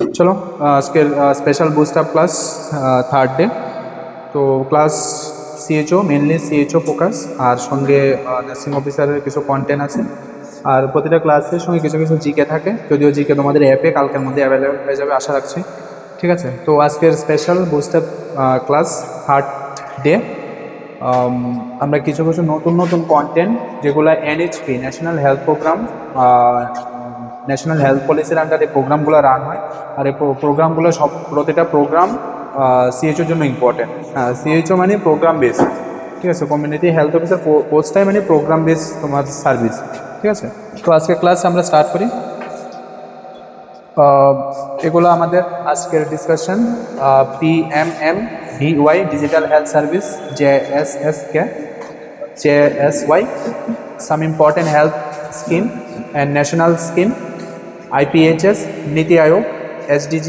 चलो আজকের special boost up class third day. তো class CHO mainly CHO focus, আর সঙ্গে নার্সিং অফিসারের কিছু কন্টেন্ট আছে, আর প্রতিটা ক্লাসের সঙ্গে কিছু কিছু জিকে থাকে, যদিও জিকে তোমাদের অ্যাপে কালকের মধ্যে অ্যাভেলেবেল হয়ে যাবে আশা রাখছি। ঠিক আছে, তো আজকের special boost up class third day আমরা কিছু কিছু নতুন নতুন কন্টেন্ট যেগুলো NHP national health programme, national health পলিসির আন্ডারে প্রোগ্রামগুলো রান হয়, আর এই প্রোগ্রামগুলো সব প্রতিটা প্রোগ্রাম সিএইচওর জন্য ইম্পর্টেন্ট। হ্যাঁ, সিএইচও মানে প্রোগ্রাম বেস, ঠিক আছে। কমিউনিটি হেলথ অফিসার পোস্টটাই মানে প্রোগ্রাম বেস তোমার সার্ভিস, ঠিক আছে। তো আজকে ক্লাস আমরা স্টার্ট করি। এগুলো আমাদের আজকের discussion. PMMVY digital health service, JSSY, some important health scheme and national scheme, IPHS, নীতি আয়োগ, SDG,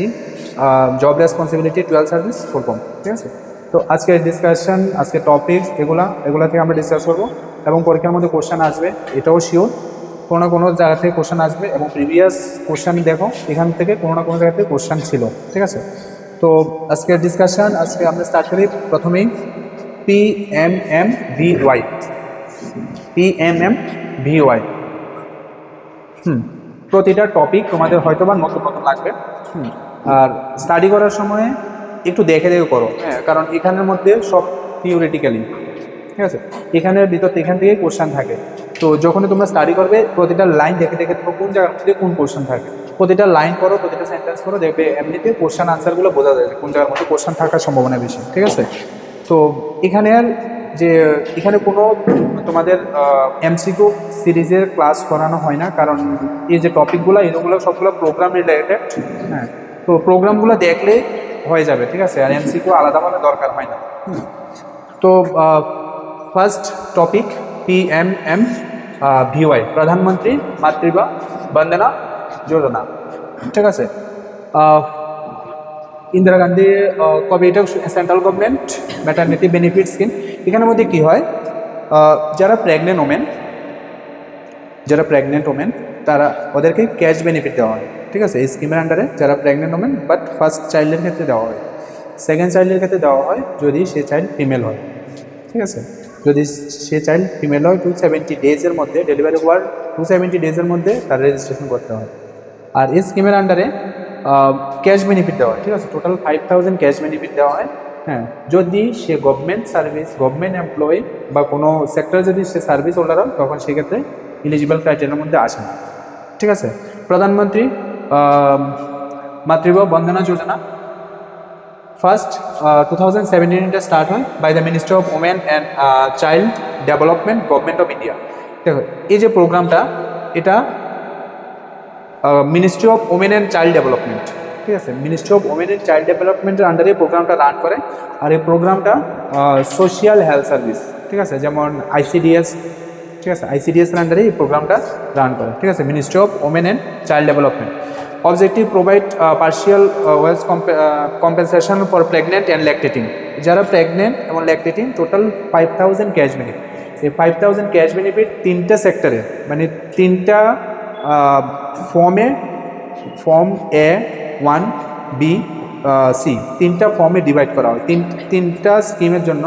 job responsibility 12 service, full form, ঠিক আছে। তো আজকের ডিসকাশন, আজকের টপিক এগুলা থেকে আমরা ডিসকাস করবো, এবং পরীক্ষার মধ্যে কোশ্চেন আসবে এটাও শিওর। কোনো না কোনো জায়গা থেকে কোশ্চেন আসবে, এবং প্রিভিয়াস কোশ্চেন দেখো এখান থেকে কোনো না কোনো জায়গা থেকে কোশ্চেন ছিল, ঠিক আছে। তো আজকের ডিসকাশন আজকে আমরা স্টার্ট করি প্রথমেই PMMVY। PMMVY প্রতিটা টপিক তোমাদের হয়তো বা নতুন নতুন লাগবে, আর স্টাডি করার সময় একটু দেখে দেখে করো, হ্যাঁ, কারণ এখানের মধ্যে সব থিওরিটিক্যালি, ঠিক আছে। এখানের ভিতর এখান থেকে কোশ্চেন থাকে, তো যখন তোমরা স্টাডি করবে প্রতিটা লাইন দেখে দেখে দেখো কোন জায়গার মধ্যে কোন কোশ্চেন থাকে, প্রতিটা লাইন করো, প্রতিটা সেন্টেন্স করো, দেখবে এমনিতে কোশ্চেন আনসারগুলো বোঝা যায় কোন জায়গার মধ্যে কোশ্চেন থাকার সম্ভাবনা বেশি, ঠিক আছে। তো এখানের যে এখানে কোনো তোমাদের এমসিকিউ সিরিজের ক্লাস করানো হয় না, কারণ এই যে টপিকগুলো এগুলো সবগুলো প্রোগ্রাম রিলেটেড, হ্যাঁ। তো প্রোগ্রামগুলো দেখলে হয়ে যাবে, ঠিক আছে, আর এমসিকিউ আলাদাভাবে দরকার হয় না। তো ফার্স্ট টপিক PMMVY, প্রধানমন্ত্রী মাতৃত্ব বন্দনা যোজনা, ঠিক আছে। ইন্দিরা গান্ধী কবে এটা central government maternity benefit scheme. এখানের মধ্যে কী হয়, যারা প্রেগনেন্ট ওমেন তারা ওদেরকে ক্যাশ বেনিফিট দেওয়া হয়, ঠিক আছে, এই স্কিমের আন্ডারে। যারা প্রেগনেন্ট ওমেন, বাট ফার্স্ট চাইল্ডের ক্ষেত্রে দেওয়া হয়, সেকেন্ড চাইল্ডের ক্ষেত্রে দেওয়া হয় যদি সে চাইল্ড ফিমেল হয়, ঠিক আছে। যদি সে চাইল্ড ফিমেল হয় 270 ডেজের মধ্যে, ডেলিভারি হওয়ার 270 ডেজের মধ্যে তার রেজিস্ট্রেশন করতে হয়। আর এই স্কিমের আন্ডারে ক্যাশ বেনিফিট দেওয়া হয়, ঠিক আছে, টোটাল 5000 ক্যাশ বেনিফিট দেওয়া হয়। হ্যাঁ, যদি সে গভর্নমেন্ট সার্ভিস, গভর্নমেন্ট এমপ্লয়ি বা কোনো সেক্টরে যদি সে সার্ভিস হোল্ডার হয়, তখন সেক্ষেত্রে এলিজিবল ক্রাইটেরিয়ার মধ্যে আসে না, ঠিক আছে। প্রধানমন্ত্রী মাতৃত্ব বন্দনা যোজনা ফার্স্ট 2017 এটা স্টার্ট হয় by the ministry of women and child development, government of India. দেখো এই যে প্রোগ্রামটা, এটা ministry of women and child development, ঠিক আছে, ministry of women and child ডেভেলপমেন্টের আন্ডারে প্রোগ্রামটা রান করে। আর এই প্রোগ্রামটা সোশিয়াল হেলথ সার্ভিস, ঠিক আছে, যেমন ICDS, ঠিক আছে, ICDS এর আন্ডারে এই প্রোগ্রামটা রান করে, ঠিক আছে, ministry of women and child development. Objective provide partial wealth compensation for pregnant and lactating. যারা প্রেগনেন্ট এবং ল্যাকটেটিং টোটাল 5000 ক্যাশ বেনিফিট। এই 5000 ক্যাশ বেনিফিট তিনটা সেক্টরে, মানে তিনটা ফর্মে, ফর্ম A1, B, C, তিনটা ফর্মে ডিভাইড করা হয়। তিনটা স্কিমের জন্য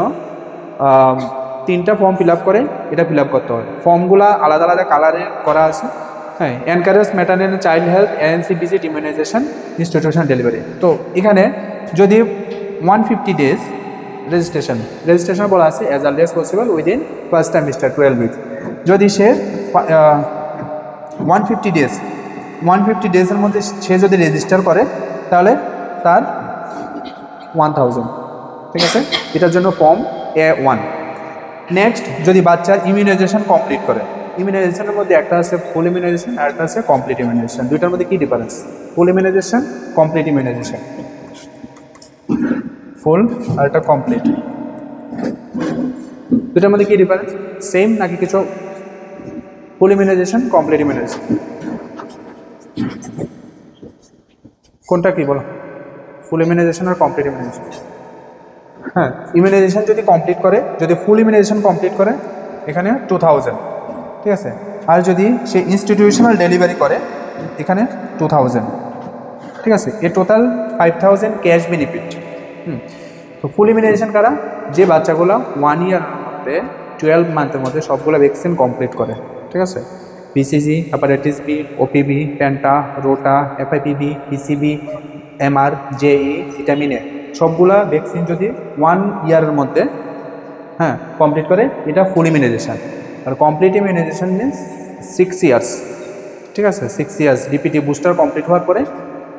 তিনটা ফর্ম ফিল আপ করে এটা ফিল আপ করতে হয়। ফর্মগুলো আলাদা আলাদা কালারে করা আছে, হ্যাঁ। Encourage maternal and child health, ANC visit, immunisation, institution delivery. তো এখানে যদি 150 ডেজ রেজিস্ট্রেশন বলা আছে as early as possible within first trimester 12 weeks. যদি সে 150 ডেজের মধ্যে সে যদি রেজিস্টার করে তাহলে তার 1000, ঠিক আছে। এটার জন্য ফর্ম A1। নেক্সট, যদি বাচ্চার ইমিউনাইজেশন কমপ্লিট করে, ইমিউনাইজেশনের মধ্যে একটা আছে ফুল ইমিউনাইজেশন আর একটা আছে কমপ্লিট ইমিউনাইজেশন। দুইটার মধ্যে কী difference? Full immunisation, complete immunisation. Full আর একটা কমপ্লিট, দুটার মধ্যে কী ডিফারেন্স? সেম নাকি কিছু? ফুল ইমিউনাইজেশন, কমপ্লিট ইমিউনাইজেশন, কোনটা কি বলো? ফুল ইমিউনাইজেশন আর কমপ্লিট ইমিউনাইজেশন? হ্যাঁ, ইমিউনাইজেশন যদি কমপ্লিট করে, যদি ফুল ইমিউনাইজেশন কমপ্লিট করে এখানে 2000, ঠিক আছে। আর যদি সে ইনস্টিটিউশনাল ডেলিভারি করে এখানে 2000, ঠিক আছে, এ টোটাল 5000 ক্যাশ বেনিফিট। তো ফুল ইমিউনাইজেশন কারা? যে বাচ্চাগুলো 1 ইয়ারের মধ্যে 12 মান্থের মধ্যে সবগুলো ভ্যাকসিন কমপ্লিট করে, ঠিক আছে। BCG, hepatitis B, OPV, penta, rota, FIPV, PCV, MR, JE, vitamin A সবগুলা ভ্যাকসিন যদি 1 ইয়ারের মধ্যে কমপ্লিট করে, এটা ফুল ইমিউনাইজেশন। আর কমপ্লিট ইমিউনাইজেশন মিনস 6 ইয়ার্স, ঠিক আছে। 6 ইয়ার্স ডিপিটি বুস্টার কমপ্লিট হওয়ার পরে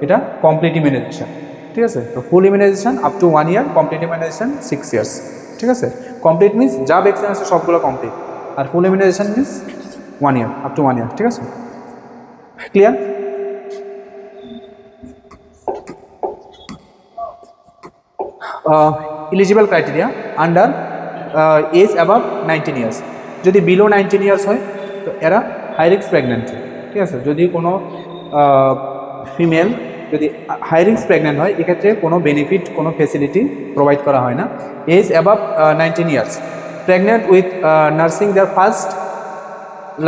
এটা কমপ্লিট ইমিউনাইজেশন, ঠিক আছে। তো full immunisation up to 1 year, complete immunisation 6 years, ঠিক আছে। কমপ্লিট মিনস যা ভ্যাকসিন আছে সবগুলো কমপ্লিট, আর full immunisation means 1 year, up to 1 year, ঠিক আছে। Clear? Eligible criteria under age above 19 years. যদি বিলো 19 ইয়ার্স হয় তো এরা হাই রিস্ক প্রেগনেন্ট, ঠিক আছে। যদি কোনো ফিমেল যদি হাই রিস্ক প্রেগনেন্ট হয়, এক্ষেত্রে কোনো বেনিফিট, কোনো ফেসিলিটি প্রোভাইড করা হয় না। Age above 19 years, pregnant with nursing their first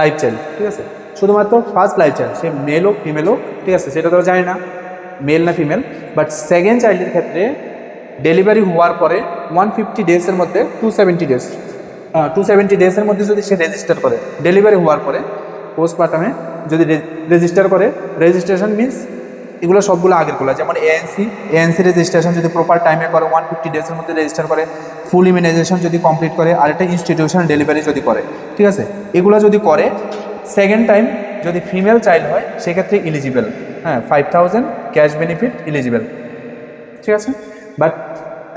life child, ঠিক আছে। শুধুমাত্র ফার্স্ট লাইফ চাইল্ড, সে মেল হোক ফিমেল হোক, ঠিক আছে, সেটা তো জানি না মেল না ফিমেল। বাট সেকেন্ড চাইল্ডের ক্ষেত্রে ডেলিভারি হওয়ার পরে 150 ডেজের মধ্যে 270 ডেজের মধ্যে যদি সে রেজিস্টার করে, ডেলিভারি হওয়ার পরে পোস্টপার্টামে যদি রেজিস্টার করে, রেজিস্ট্রেশন মিনস এগুলো সবগুলো আগেরগুলো, যেমন এএনসি রেজিস্ট্রেশন যদি প্রপার টাইমে করে 150 ডেজের মধ্যে রেজিস্টার করে, ফুল ইমিউনাইজেশন যদি কমপ্লিট করে, আর একটা ইনস্টিটিউশন ডেলিভারি যদি করে, ঠিক আছে, এগুলো যদি করে, সেকেন্ড টাইম যদি ফিমেল চাইল্ড হয় সেক্ষেত্রে এলিজিবল, 5000 ক্যাশ বেনিফিট এলিজিবল, ঠিক আছে। বাট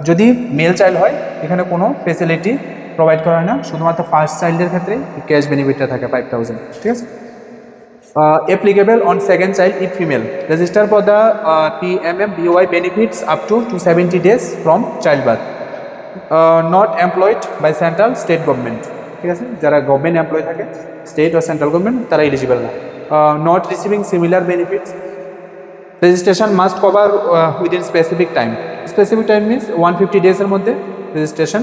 যদি মেল চাইল্ড হয় এখানে কোনো ফেসিলিটি প্রোভাইড করা হয় না, শুধুমাত্র ফার্স্ট চাইল্ডের ক্ষেত্রে ক্যাশ বেনিফিটটা থাকে 5000, ঠিক আছে। Applicable on second child if female. Register for the PMMBOY benefits up to 270 days from childbirth. Not employed by central state government, ঠিক আছে। যারা গভর্নমেন্ট এমপ্লয় থাকে, স্টেট ও সেন্ট্রাল গভর্নমেন্ট, তারা এলিজিবল না। Not receiving similar benefits. Registration must cover within specific time. Specific time means 150 ডেজের মধ্যে registration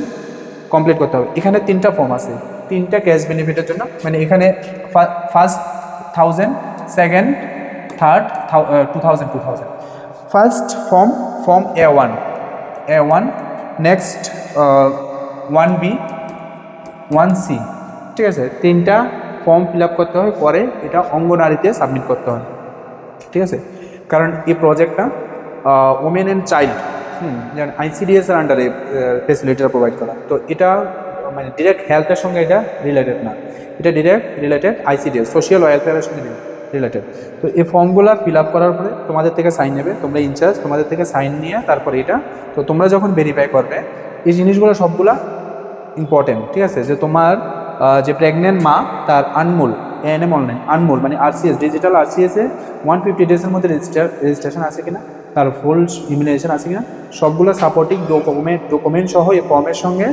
complete করতে হবে। এখানে 3টা ফর্ম আছে, 3টা ক্যাশ বেনিফিটের জন্য। মানে এখানে first 1000, second, third 2000। First form A1, next 1B, 1C, ঠিক আছে। 3টা ফর্ম ফিল আপ করতে হয়, পরে এটা অঙ্গনারীতে সাবমিট করতে হয়, ঠিক আছে। কারণ এই প্রজেক্টটা ওমেন অ্যান্ড চাইল্ড, যেমন ICDS এর আন্ডারে ফেসিলিটিটা প্রোভাইড করা, তো এটা মানে ডিরেক্ট হেলথের সঙ্গে এটা রিলেটেড না, এটা ডিরেক্ট রিলেটেড ICDS, সোশ্যাল ওয়েলফেয়ারের সঙ্গে রিলেটেড। তো এই ফর্মগুলো ফিল আপ করার পরে তোমাদের থেকে সাইন নেবে, তোমরা ইনচার্জ, তোমাদের থেকে সাইন নিয়ে তারপরে এটা, তো তোমরা যখন ভেরিফাই করবে এই জিনিসগুলো সবগুলা ইম্পর্টেন্ট, ঠিক আছে। যে তোমার যে প্রেগনেন্ট মা তার আনমোল ANM অনলাইন আনমোল মানে RCS ডিজিটাল RCS-এ 150 ডেজের মধ্যে রেজিস্ট্রেশন আছে কিনা, তার ফুল ইমিউনাইজেশন আছে কিনা, সবগুলো সাপোর্টিং ডকুমেন্ট সহ এই ফর্মের সঙ্গে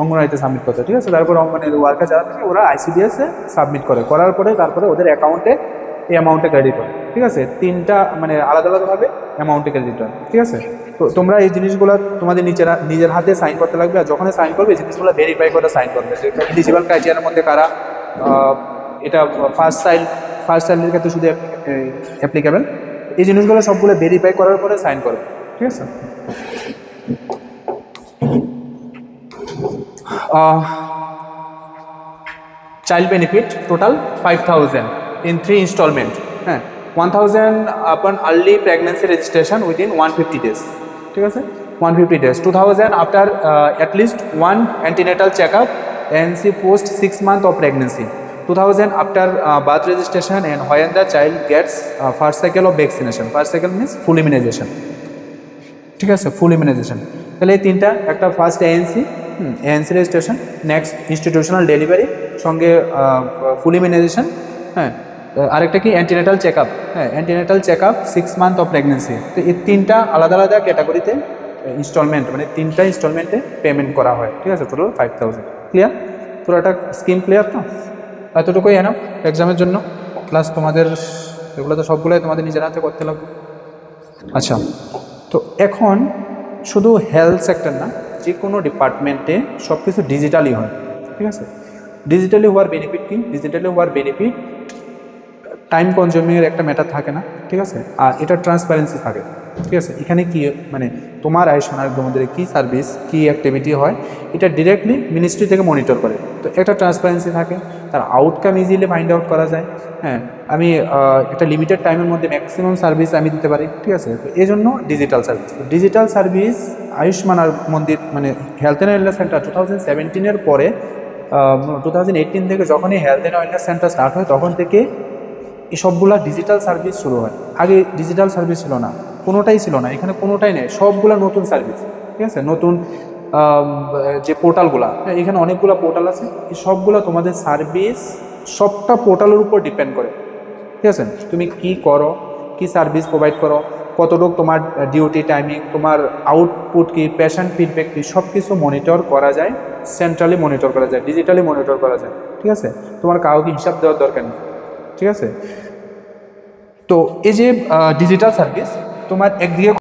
অঙ্গনওয়াড়িতে সাবমিট করতে, ঠিক আছে। তারপর অঙ্গনওয়াড়ি ওয়ার্কার যারা থাকে ওরা ICDS-এ সাবমিট করার পরে তারপরে ওদের অ্যাকাউন্টে এই অ্যামাউন্টে ক্রেডিট হয়, ঠিক আছে। 3টা মানে আলাদা আলাদাভাবে অ্যামাউন্টে ক্রেডিট হয়, ঠিক আছে। তো তোমরা এই জিনিসগুলো তোমাদের নিজের হাতে সাইন করতে লাগবে, আর যখন সাইন করবে এই জিনিসগুলো ভেরিফাই করে সাইন করবে যে এলিজিবল ক্রাইটেরিয়ার মধ্যে কারা। এটা ফার্স্ট চাইল্ডের ক্ষেত্রে শুধু অ্যাপ্লিকেবল। এই জিনিসগুলো সবগুলো ভেরিফাই করার পরে সাইন করবে, ঠিক আছে। Child benefit total 5000 in 3 installment, 1000 upon early pregnancy registration within 150 days, ঠিক আছে, 150 days, 2000 after at least 1 antenatal checkup and post 6 months of pregnancy, 2000 after birth registration and when the child gets first cycle of vaccination. First cycle means full immunization, ঠিক আছে, ফুল immunisation. তাহলে এই 3টা, একটা first ANC registration, next institutional delivery, সঙ্গে ফুল immunisation, আরেকটা কি antenatal checkup, antenatal checkup 6 month of pregnancy. তো এই 3টা আলাদা আলাদা ক্যাটাগরিতে ইনস্টলমেন্ট, মানে 3টা ইনস্টলমেন্টে পেমেন্ট করা হয়, ঠিক আছে। টোটাল 5000। ক্লিয়ার? পুরোটা স্কিম ক্লিয়ার তো? এতটুকুই এনাফ এক্সামের জন্য। প্লাস তোমাদের এগুলো তো সবগুলোই তোমাদের নিজের হাতে করতে লাগবে। আচ্ছা, তো এখন শুধু হেলথ সেক্টর না, যে কোনো ডিপার্টমেন্টে সব কিছু ডিজিটালি হয়, ঠিক আছে। ডিজিটালি হওয়ার বেনিফিট কি? ডিজিটালি হওয়ার বেনিফিট টাইম কনজিউমিংয়ের একটা ম্যাটার থাকে না, ঠিক আছে। আর এটা ট্রান্সপারেন্সি থাকে, ঠিক আছে। এখানে কি মানে তোমার আয়ুষ্মান আরোগ্য মন্দিরে কী সার্ভিস কী অ্যাক্টিভিটি হয় এটা ডিরেক্টলি মিনিস্ট্রি থেকে মনিটর করে, তো একটা ট্রান্সপারেন্সি থাকে, তার আউটকাম ইজিলি ফাইন্ড আউট করা যায়। হ্যাঁ, আমি একটা লিমিটেড টাইমের মধ্যে ম্যাক্সিমাম সার্ভিস আমি দিতে পারি, ঠিক আছে। তো এই জন্য digital service, digital service Ayushman মন্দির মানে হেলথ অ্যান্ড ওয়েলনেস সেন্টার 2017-এর পরে 2018 থেকে যখনই health and wellness centre start হয় তখন থেকে এই সবগুলা ডিজিটাল সার্ভিস শুরু হয়। আগে ডিজিটাল সার্ভিস ছিল না, কোনোটাই ছিল না, এখানে কোনোটাই নেই, সবগুলা নতুন সার্ভিস, ঠিক আছে। নতুন যে পোর্টালগুলা, এখানে অনেকগুলো পোর্টাল আছে, এই সবগুলো তোমাদের সার্ভিস সবটা পোর্টালের উপর ডিপেন্ড করে, ঠিক আছে। তুমি কি করো, কি সার্ভিস প্রোভাইড করো, কতটুকু তোমার ডিউটি টাইমিং, তোমার আউটপুট কি, পেশেন্ট ফিডব্যাক কি, সব কিছু মনিটর করা যায়, সেন্ট্রালি মনিটর করা যায়, ডিজিটালি মনিটর করা যায়, ঠিক আছে। তোমার কাউকে হিসাব দেওয়ার দরকার নেই, ঠিক আছে। তো এই যে ডিজিটাল সার্ভিস তোমার একদিকে